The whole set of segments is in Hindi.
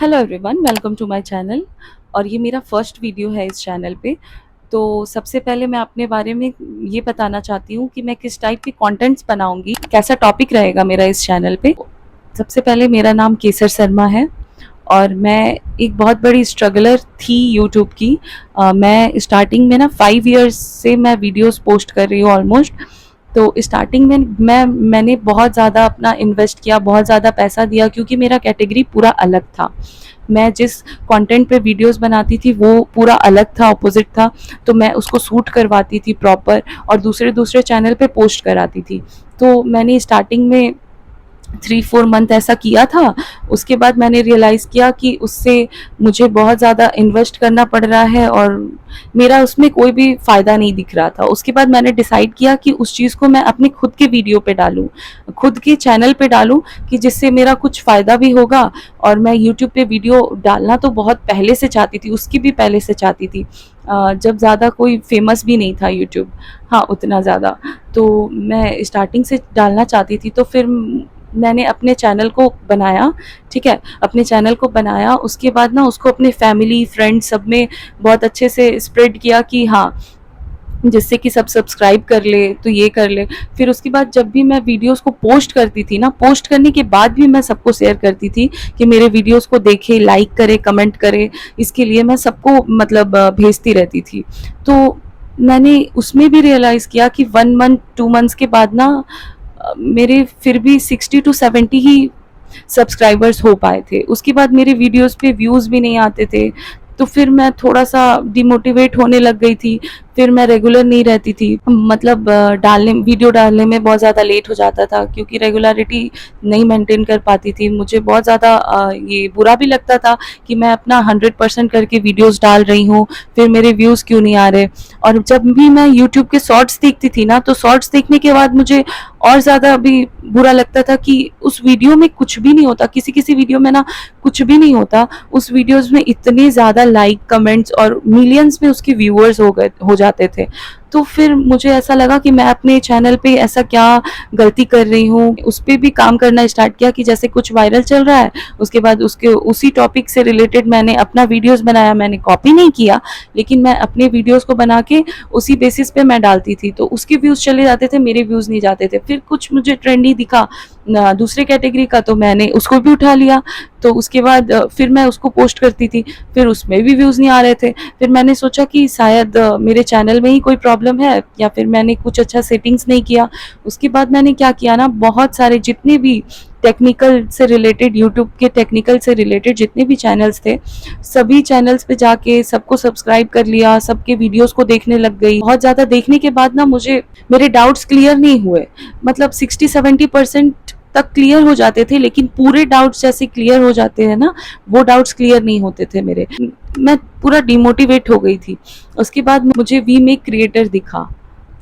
Hello everyone, welcome to my channel. और ये मेरा फर्स्ट वीडियो है इस चैनल पे। तो सबसे पहले मैं अपने बारे में ये बताना चाहती हूँ कि मैं किस टाइप के कंटेंट्स बनाऊंगी, कैसा टॉपिक रहेगा मेरा इस चैनल पे। सबसे पहले मेरा नाम केसर शर्मा है और मैं एक बहुत बड़ी स्ट्रगलर थी यूट्यूब की। मैं स्टार्टिंग में ना 5 इयर्स से मैं वीडियोस पोस्ट कर रही हूँ ऑलमोस्ट। तो स्टार्टिंग में मैंने बहुत ज़्यादा अपना इन्वेस्ट किया, बहुत ज़्यादा पैसा दिया, क्योंकि मेरा कैटेगरी पूरा अलग था। मैं जिस कंटेंट पे वीडियोस बनाती थी वो पूरा अलग था, अपोजिट था। तो मैं उसको शूट करवाती थी प्रॉपर और दूसरे दूसरे चैनल पे पोस्ट कराती थी। तो मैंने स्टार्टिंग में 3-4 मंथ ऐसा किया था। उसके बाद मैंने रियलाइज़ किया कि उससे मुझे बहुत ज़्यादा इन्वेस्ट करना पड़ रहा है और मेरा उसमें कोई भी फ़ायदा नहीं दिख रहा था। उसके बाद मैंने डिसाइड किया कि उस चीज़ को मैं अपने खुद के वीडियो पे डालूँ, खुद के चैनल पे डालूँ, कि जिससे मेरा कुछ फ़ायदा भी होगा। और मैं यूट्यूब पे वीडियो डालना तो बहुत पहले से चाहती थी, उसकी भी पहले से चाहती थी, जब ज़्यादा कोई फेमस भी नहीं था यूट्यूब, हाँ उतना ज़्यादा। तो मैं स्टार्टिंग से डालना चाहती थी। तो फिर मैंने अपने चैनल को बनाया, ठीक है, अपने चैनल को बनाया। उसके बाद ना उसको अपने फैमिली फ्रेंड्स सब में बहुत अच्छे से स्प्रेड किया कि हाँ, जिससे कि सब सब्सक्राइब कर ले, तो ये कर ले। फिर उसके बाद जब भी मैं वीडियोस को पोस्ट करती थी ना, पोस्ट करने के बाद भी मैं सबको शेयर करती थी कि मेरे वीडियोस को देखे, लाइक करे, कमेंट करे। इसके लिए मैं सबको मतलब भेजती रहती थी। तो मैंने उसमें भी रियलाइज़ किया कि 1 मंथ 2 मंथ्स के बाद ना मेरे फिर भी 60 to 70 ही सब्सक्राइबर्स हो पाए थे। उसके बाद मेरे वीडियोस पे व्यूज़ भी नहीं आते थे। तो फिर मैं थोड़ा-सा डिमोटिवेट होने लग गई थी। फिर मैं रेगुलर नहीं रहती थी, मतलब डालने वीडियो डालने में बहुत ज़्यादा लेट हो जाता था, क्योंकि रेगुलरिटी नहीं मेंटेन कर पाती थी। मुझे बहुत ज़्यादा ये बुरा भी लगता था कि मैं अपना 100% करके वीडियोस डाल रही हूँ, फिर मेरे व्यूज़ क्यों नहीं आ रहे। और जब भी मैं यूट्यूब के शॉर्ट्स देखती थी ना, तो शॉर्ट्स देखने के बाद मुझे और ज़्यादा अभी बुरा लगता था कि उस वीडियो में कुछ भी नहीं होता। किसी-किसी वीडियो में ना कुछ भी नहीं होता। उस वीडियोज़ में इतने ज़्यादा लाइक, कमेंट्स और मिलियंस में उसके व्यूअर्स हो जाते थे। तो फिर मुझे ऐसा लगा कि मैं अपने चैनल पे ऐसा क्या गलती कर रही हूँ। उस पे भी काम करना स्टार्ट किया कि जैसे कुछ वायरल चल रहा है, उसके बाद उसके उसी टॉपिक से रिलेटेड मैंने अपना वीडियोज़ बनाया। मैंने कॉपी नहीं किया, लेकिन मैं अपने वीडियोज़ को बना के उसी बेसिस पे मैं डालती थी। तो उसके व्यूज़ चले जाते थे, मेरे व्यूज़ नहीं जाते थे। फिर कुछ मुझे ट्रेंडी दिखा दूसरे कैटेगरी का, तो मैंने उसको भी उठा लिया। तो उसके बाद फिर मैं उसको पोस्ट करती थी, फिर उसमें भी व्यूज़ नहीं आ रहे थे। फिर मैंने सोचा कि शायद मेरे चैनल में ही कोई प्रॉब्लम है, या फिर मैंने कुछ अच्छा सेटिंग्स नहीं किया। उसके बाद मैंने क्या किया ना, बहुत सारे जितने भी टेक्निकल से रिलेटेड, यूट्यूब के टेक्निकल से रिलेटेड जितने भी चैनल्स थे, सभी चैनल्स पे जाके सबको सब्सक्राइब कर लिया, सबके वीडियोस को देखने लग गई। बहुत ज़्यादा देखने के बाद ना मुझे मेरे डाउट्स क्लियर नहीं हुए। मतलब 60-70% तक क्लियर हो जाते थे, लेकिन पूरे डाउट्स जैसे क्लियर हो जाते हैं ना, वो डाउट्स क्लियर नहीं होते थे मेरे। मैं पूरा डिमोटिवेट हो गई थी। उसके बाद मुझे वी मेक क्रिएटर दिखा।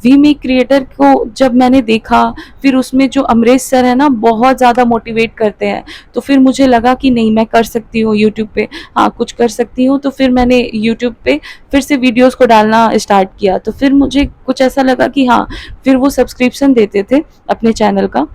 वी मेक क्रिएटर को जब मैंने देखा, फिर उसमें जो अमरीश सर है ना, बहुत ज़्यादा मोटिवेट करते हैं। तो फिर मुझे लगा कि नहीं, मैं कर सकती हूँ यूट्यूब पे, हाँ कुछ कर सकती हूँ। तो फिर मैंने यूट्यूब पे फिर से वीडियोस को डालना स्टार्ट किया। तो फिर मुझे कुछ ऐसा लगा कि हाँ, फिर वो सब्सक्रिप्शन देते थे अपने चैनल का,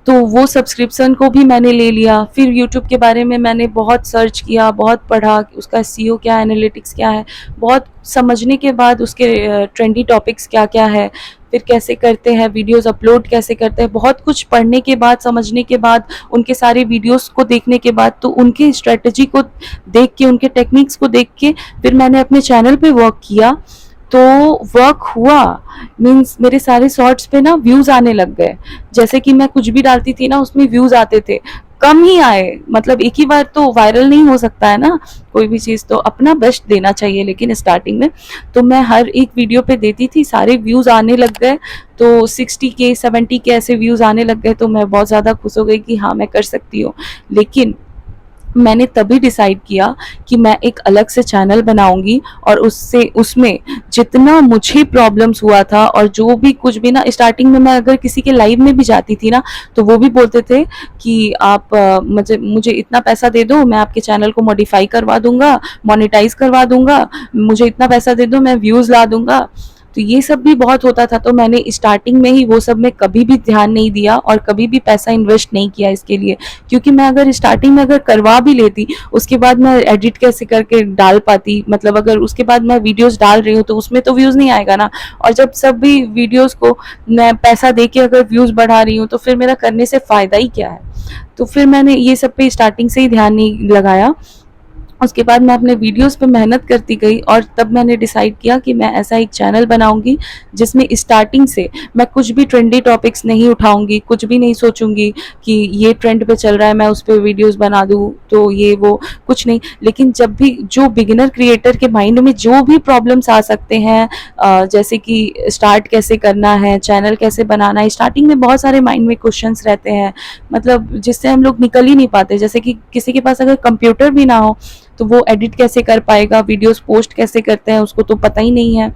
तो वो सब्सक्रिप्शन को भी मैंने ले लिया। फिर यूट्यूब के बारे में मैंने बहुत सर्च किया, बहुत पढ़ा कि उसका एसईओ क्या है, एनालिटिक्स क्या है। बहुत समझने के बाद उसके ट्रेंडी टॉपिक्स क्या-क्या है, फिर कैसे करते हैं, वीडियोज़ अपलोड कैसे करते हैं, बहुत कुछ पढ़ने के बाद, समझने के बाद, उनके सारे वीडियोज़ को देखने के बाद, तो उनकी स्ट्रैटेजी को देख के, उनके टेक्निक्स को देख के फिर मैंने अपने चैनल पे वर्क किया। तो वर्क हुआ, मीन्स मेरे सारे शॉर्ट्स पे ना व्यूज़ आने लग गए। जैसे कि मैं कुछ भी डालती थी ना, उसमें व्यूज़ आते थे। कम ही आए, मतलब एक ही बार तो वायरल नहीं हो सकता है ना कोई भी चीज़, तो अपना बेस्ट देना चाहिए। लेकिन स्टार्टिंग में तो मैं हर एक वीडियो पे देती थी, सारे व्यूज़ आने लग गए। तो 60K 70K ऐसे व्यूज़ आने लग गए। तो मैं बहुत ज़्यादा खुश हो गई कि हाँ, मैं कर सकती हूँ। लेकिन मैंने तभी डिसाइड किया कि मैं एक अलग से चैनल बनाऊंगी, और उससे उसमें जितना मुझे प्रॉब्लम्स हुआ था, और जो भी कुछ भी ना, स्टार्टिंग में मैं अगर किसी के लाइव में भी जाती थी ना, तो वो भी बोलते थे कि आप मुझे इतना पैसा दे दो, मैं आपके चैनल को मॉडिफाई करवा दूंगा, मोनेटाइज करवा दूंगा, मुझे इतना पैसा दे दो, मैं व्यूज़ ला दूंगा। तो ये सब भी बहुत होता था, तो मैंने स्टार्टिंग में ही वो सब में कभी भी ध्यान नहीं दिया और कभी भी पैसा इन्वेस्ट नहीं किया इसके लिए, क्योंकि मैं अगर स्टार्टिंग में अगर करवा भी लेती, उसके बाद मैं एडिट कैसे करके डाल पाती, मतलब अगर उसके बाद मैं वीडियोस डाल रही हूँ तो उसमें तो व्यूज़ नहीं आएगा ना। और जब सब भी वीडियोस को मैं पैसा दे के अगर व्यूज़ बढ़ा रही हूँ तो फिर मेरा करने से फ़ायदा ही क्या है। तो फिर मैंने ये सब पे स्टार्टिंग से ही ध्यान नहीं लगाया। उसके बाद मैं अपने वीडियोस पे मेहनत करती गई और तब मैंने डिसाइड किया कि मैं ऐसा एक चैनल बनाऊंगी जिसमें स्टार्टिंग से मैं कुछ भी ट्रेंडी टॉपिक्स नहीं उठाऊंगी, कुछ भी नहीं सोचूंगी कि ये ट्रेंड पे चल रहा है मैं उस पर वीडियोस बना दूँ, तो ये वो कुछ नहीं। लेकिन जब भी जो बिगिनर क्रिएटर के माइंड में जो भी प्रॉब्लम्स आ सकते हैं, जैसे कि स्टार्ट कैसे करना है, चैनल कैसे बनाना है, स्टार्टिंग में बहुत सारे माइंड में क्वेश्चंस रहते हैं, मतलब जिससे हम लोग निकल ही नहीं पाते। जैसे कि किसी के पास अगर कंप्यूटर भी ना हो तो वो एडिट कैसे कर पाएगा, वीडियोस पोस्ट कैसे करते हैं उसको तो पता ही नहीं है।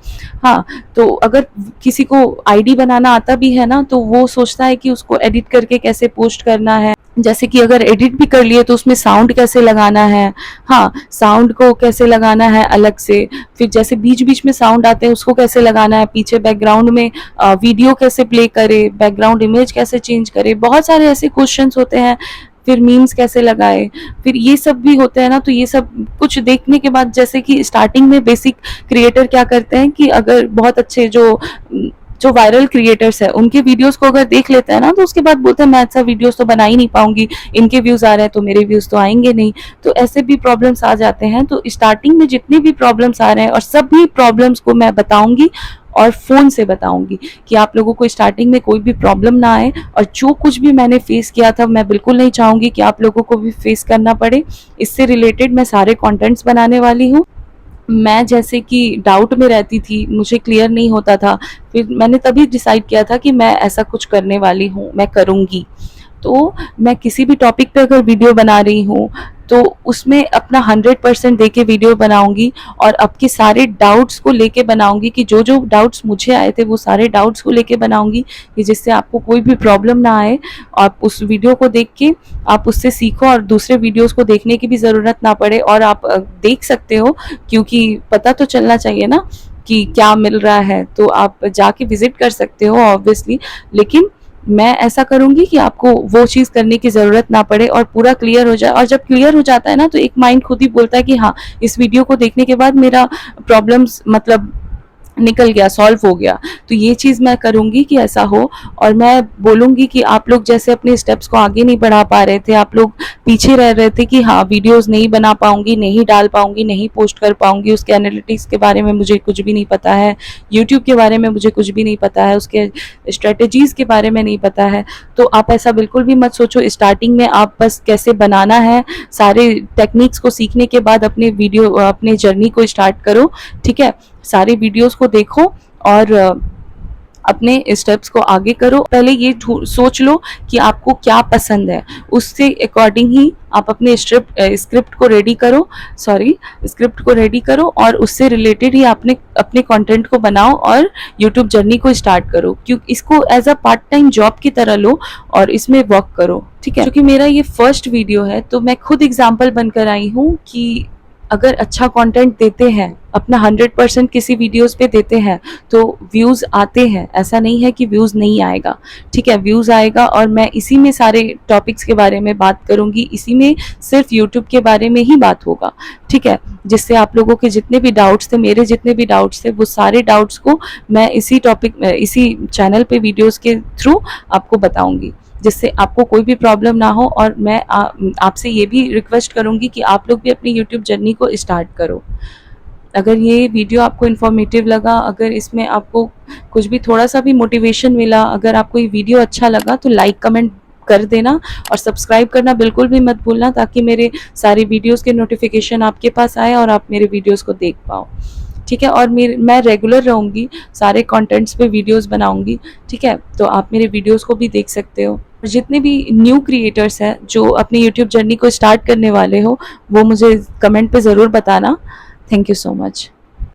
हाँ, तो अगर किसी को आईडी बनाना आता भी है ना, तो वो सोचता है कि उसको एडिट करके कैसे पोस्ट करना है, जैसे कि अगर एडिट भी कर लिए तो उसमें साउंड कैसे लगाना है, हाँ साउंड को कैसे लगाना है अलग से, फिर जैसे बीच बीच में साउंड आते हैं उसको कैसे लगाना है, पीछे बैकग्राउंड में वीडियो कैसे प्ले करे, बैकग्राउंड इमेज कैसे चेंज करे, बहुत सारे ऐसे क्वेश्चंस होते हैं। फिर मीम्स कैसे लगाए, फिर ये सब भी होते हैं ना। तो ये सब कुछ देखने के बाद, जैसे कि स्टार्टिंग में बेसिक क्रिएटर क्या करते हैं कि अगर बहुत अच्छे जो जो वायरल क्रिएटर्स है उनके वीडियोस को अगर देख लेते हैं ना, तो उसके बाद बोलते हैं मैं अच्छा वीडियोस तो बना ही नहीं पाऊंगी, इनके व्यूज आ रहे हैं तो मेरे व्यूज तो आएंगे नहीं। तो ऐसे भी प्रॉब्लम्स आ जाते हैं। तो स्टार्टिंग में जितने भी प्रॉब्लम्स आ रहे हैं और सभी प्रॉब्लम्स को मैं बताऊंगी और फ़ोन से बताऊंगी कि आप लोगों को स्टार्टिंग में कोई भी प्रॉब्लम ना आए। और जो कुछ भी मैंने फेस किया था मैं बिल्कुल नहीं चाहूँगी कि आप लोगों को भी फेस करना पड़े। इससे रिलेटेड मैं सारे कंटेंट्स बनाने वाली हूँ। मैं जैसे कि डाउट में रहती थी, मुझे क्लियर नहीं होता था, फिर मैंने तभी डिसाइड किया था कि मैं ऐसा कुछ करने वाली हूँ, मैं करूँगी। तो मैं किसी भी टॉपिक पे अगर वीडियो बना रही हूँ तो उसमें अपना 100% दे के वीडियो बनाऊंगी और आपके सारे डाउट्स को लेके बनाऊंगी, कि जो जो डाउट्स मुझे आए थे वो सारे डाउट्स को लेके बनाऊंगी, कि जिससे आपको कोई भी प्रॉब्लम ना आए। आप उस वीडियो को देख के आप उससे सीखो और दूसरे वीडियोस को देखने की भी ज़रूरत ना पड़े, और आप देख सकते हो, क्योंकि पता तो चलना चाहिए ना कि क्या मिल रहा है। तो आप जाके विजिट कर सकते हो ऑब्वियसली, लेकिन मैं ऐसा करूँगी कि आपको वो चीज़ करने की ज़रूरत ना पड़े और पूरा क्लियर हो जाए। और जब क्लियर हो जाता है ना, तो एक माइंड खुद ही बोलता है कि हाँ, इस वीडियो को देखने के बाद मेरा प्रॉब्लम्स मतलब निकल गया, सॉल्व हो गया। तो ये चीज़ मैं करूँगी कि ऐसा हो। और मैं बोलूँगी कि आप लोग जैसे अपने स्टेप्स को आगे नहीं बढ़ा पा रहे थे, आप लोग पीछे रह रहे थे कि हाँ वीडियोस नहीं बना पाऊँगी, नहीं डाल पाऊँगी, नहीं पोस्ट कर पाऊँगी, उसके एनालिटिक्स के बारे में मुझे कुछ भी नहीं पता है, यूट्यूब के बारे में मुझे कुछ भी नहीं पता है, उसके स्ट्रेटजीज़ के बारे में नहीं पता है। तो आप ऐसा बिल्कुल भी मत सोचो। स्टार्टिंग में आप बस कैसे बनाना है, सारे टेक्निक्स को सीखने के बाद अपने जर्नी को स्टार्ट करो, ठीक है। सारे वीडियोस को देखो और अपने स्टेप्स को आगे करो। पहले ये सोच लो कि आपको क्या पसंद है, उससे अकॉर्डिंग ही आप अपने स्क्रिप्ट को रेडी करो और उससे रिलेटेड ही आपने अपने कंटेंट को बनाओ और यूट्यूब जर्नी को स्टार्ट करो। क्योंकि इसको as a part time job की तरह लो और इसमें वर्क करो, ठीक है। क्योंकि मेरा ये फर्स्ट वीडियो है तो मैं खुद एग्जाम्पल बनकर आई हूँ कि अगर अच्छा कंटेंट देते हैं, अपना 100% किसी वीडियोस पे देते हैं तो व्यूज़ आते हैं। ऐसा नहीं है कि व्यूज़ नहीं आएगा, ठीक है, व्यूज़ आएगा। और मैं इसी में सारे टॉपिक्स के बारे में बात करूंगी, इसी में सिर्फ यूट्यूब के बारे में ही बात होगा, ठीक है। जिससे आप लोगों के जितने भी डाउट्स थे, मेरे जितने भी डाउट्स थे, वो सारे डाउट्स को मैं इसी चैनल पे वीडियोज़ के थ्रू आपको बताऊँगी, जिससे आपको कोई भी प्रॉब्लम ना हो। और मैं आपसे ये भी रिक्वेस्ट करूँगी कि आप लोग भी अपनी यूट्यूब जर्नी को स्टार्ट करो। अगर ये वीडियो आपको इन्फॉर्मेटिव लगा, अगर इसमें आपको कुछ भी थोड़ा सा भी मोटिवेशन मिला, अगर आपको ये वीडियो अच्छा लगा तो लाइक कमेंट कर देना और सब्सक्राइब करना बिल्कुल भी मत भूलना, ताकि मेरे सारे वीडियोस के नोटिफिकेशन आपके पास आए और आप मेरे वीडियोस को देख पाओ, ठीक है। और मैं रेगुलर रहूँगी, सारे कंटेंट्स पे वीडियोस बनाऊँगी, ठीक है। तो आप मेरे वीडियोस को भी देख सकते हो। जितने भी न्यू क्रिएटर्स हैं जो अपनी यूट्यूब जर्नी को स्टार्ट करने वाले हो, वो मुझे कमेंट पे ज़रूर बताना। Thank you so much.